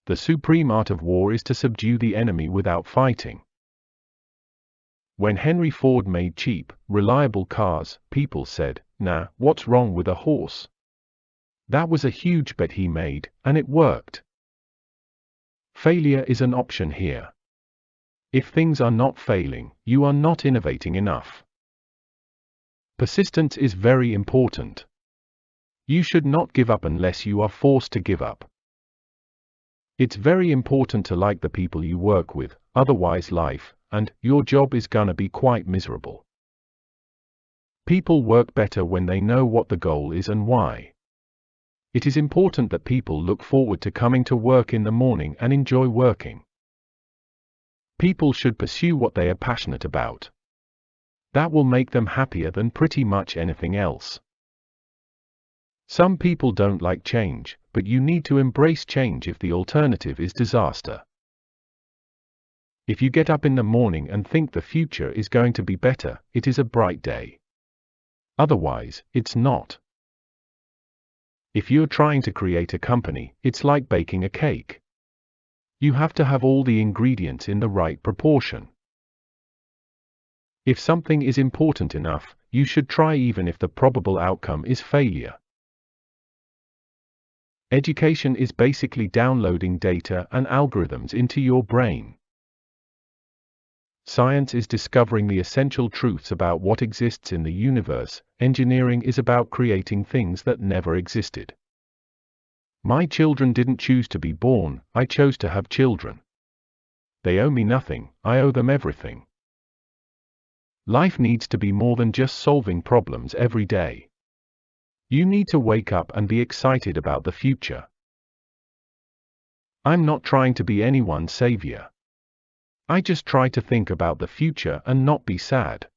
The supreme art of war is to subdue the enemy without fighting. When Henry Ford made cheap, reliable cars, people said, "Nah, what's wrong with a horse?" That was a huge bet he made, and it worked. Failure is an option here. If things are not failing, you are not innovating enough. Persistence is very important. You should not give up unless you are forced to give up. It's very important to like the people you work with, otherwise life and your job is gonna be quite miserable. People work better when they know what the goal is and why. It is important that people look forward to coming to work in the morning and enjoy working. People should pursue what they are passionate about. That will make them happier than pretty much anything else. Some people don't like change, but you need to embrace change if the alternative is disaster. If you get up in the morning and think the future is going to be better, it is a bright day. Otherwise, it's not. If you're trying to create a company, it's like baking a cake. You have to have all the ingredients in the right proportion. If something is important enough, you should try even if the probable outcome is failure. Education is basically downloading data and algorithms into your brain. Science is discovering the essential truths about what exists in the universe. Engineering is about creating things that never existed. My children didn't choose to be born, I chose to have children. They owe me nothing, I owe them everything. Life needs to be more than just solving problems every day. You need to wake up and be excited about the future. I'm not trying to be anyone's savior. I just try to think about the future and not be sad.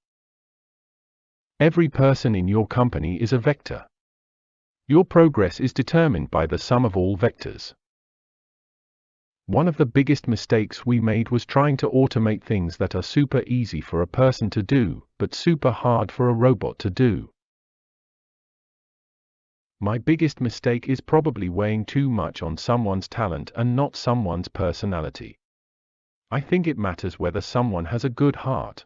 Every person in your company is a vector. Your progress is determined by the sum of all vectors. One of the biggest mistakes we made was trying to automate things that are super easy for a person to do, but super hard for a robot to do. My biggest mistake is probably weighing too much on someone's talent and not someone's personality. I think it matters whether someone has a good heart.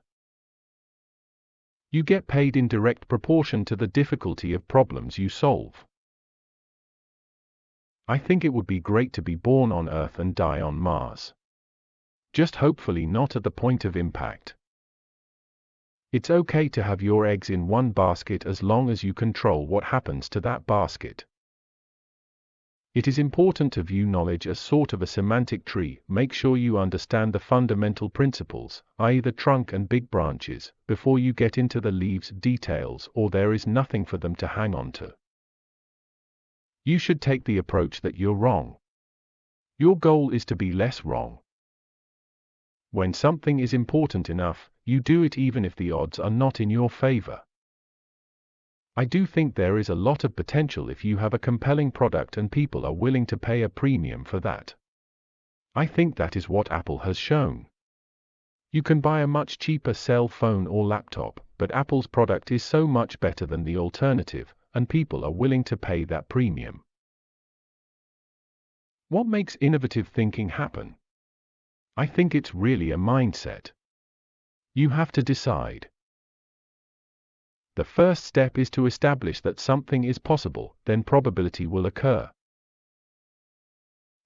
You get paid in direct proportion to the difficulty of problems you solve. I think it would be great to be born on Earth and die on Mars. Just hopefully not at the point of impact. It's okay to have your eggs in one basket as long as you control what happens to that basket. It is important to view knowledge as sort of a semantic tree. Make sure you understand the fundamental principles, i.e. the trunk and big branches, before you get into the leaves details, or there is nothing for them to hang on to. You should take the approach that you're wrong. Your goal is to be less wrong. When something is important enough, you do it even if the odds are not in your favor. I do think there is a lot of potential if you have a compelling product and people are willing to pay a premium for that. I think that is what Apple has shown. You can buy a much cheaper cell phone or laptop, but Apple's product is so much better than the alternative, and people are willing to pay that premium. What makes innovative thinking happen? I think it's really a mindset. You have to decide. The first step is to establish that something is possible, then probability will occur.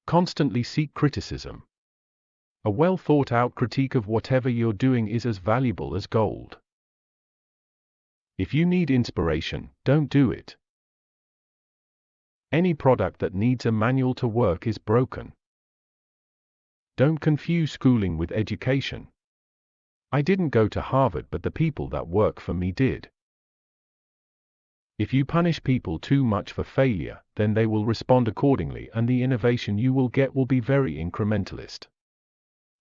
Constantly seek criticism. A well thought out critique of whatever you're doing is as valuable as gold. If you need inspiration, don't do it. Any product that needs a manual to work is broken. Don't confuse schooling with education. I didn't go to Harvard, but the people that work for me did. If you punish people too much for failure, then they will respond accordingly and the innovation you will get will be very incrementalist.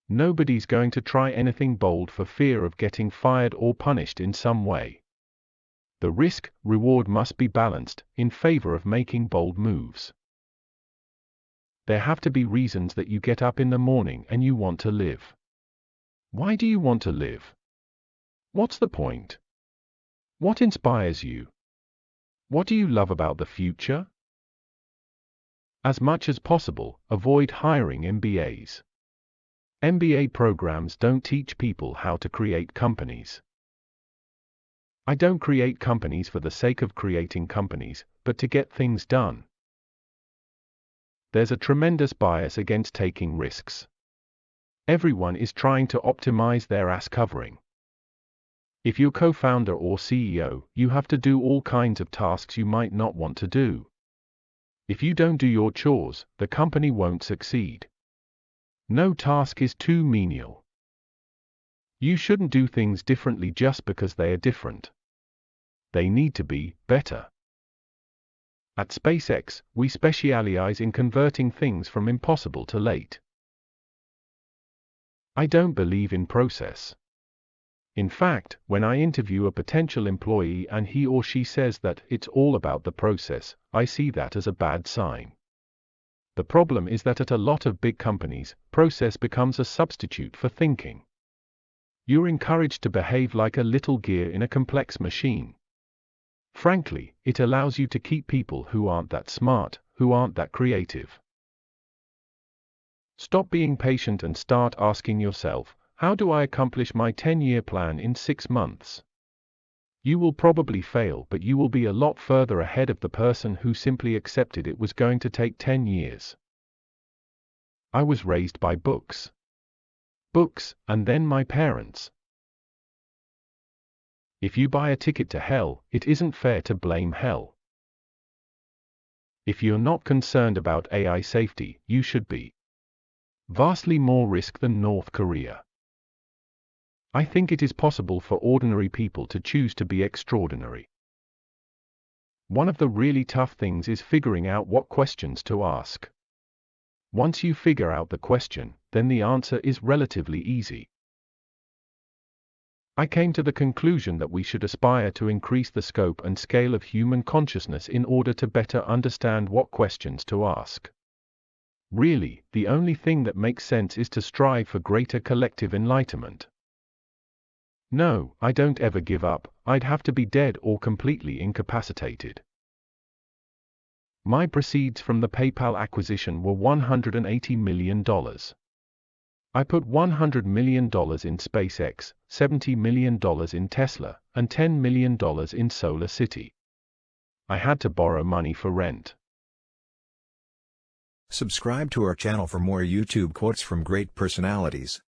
Nobody's going to try anything bold for fear of getting fired or punished in some way. The risk-reward must be balanced, in favor of making bold moves. There have to be reasons that you get up in the morning and you want to live. Why do you want to live? What's the point? What inspires you? What do you love about the future? As much as possible, avoid hiring MBAs. MBA programs don't teach people how to create companies. I don't create companies for the sake of creating companies, but to get things done. There's a tremendous bias against taking risks. Everyone is trying to optimize their ass covering. If you're co-founder or CEO, you have to do all kinds of tasks you might not want to do. If you don't do your chores, the company won't succeed. No task is too menial. You shouldn't do things differently just because they are different. They need to be better. At SpaceX, we specialize in converting things from impossible to late. I don't believe in process. In fact, when I interview a potential employee and he or she says that it's all about the process, I see that as a bad sign. The problem is that at a lot of big companies, process becomes a substitute for thinking. You're encouraged to behave like a little gear in a complex machine. Frankly, it allows you to keep people who aren't that smart, who aren't that creative. Stop being patient and start asking yourself, how do I accomplish my 10-year plan in 6 months? You will probably fail, but you will be a lot further ahead of the person who simply accepted it was going to take 10 years. I was raised by books. Books, and then my parents. If you buy a ticket to hell, it isn't fair to blame hell. If you're not concerned about AI safety, you should be. Vastly more risk than North Korea. I think it is possible for ordinary people to choose to be extraordinary. One of the really tough things is figuring out what questions to ask. Once you figure out the question, then the answer is relatively easy. I came to the conclusion that we should aspire to increase the scope and scale of human consciousness in order to better understand what questions to ask. Really, the only thing that makes sense is to strive for greater collective enlightenment. No, I don't ever give up. I'd have to be dead or completely incapacitated. My proceeds from the PayPal acquisition were $180 million. I put $100 million in SpaceX, $70 million in Tesla, and $10 million in Solar City. I had to borrow money for rent. Subscribe to our channel for more YouTube quotes from great personalities.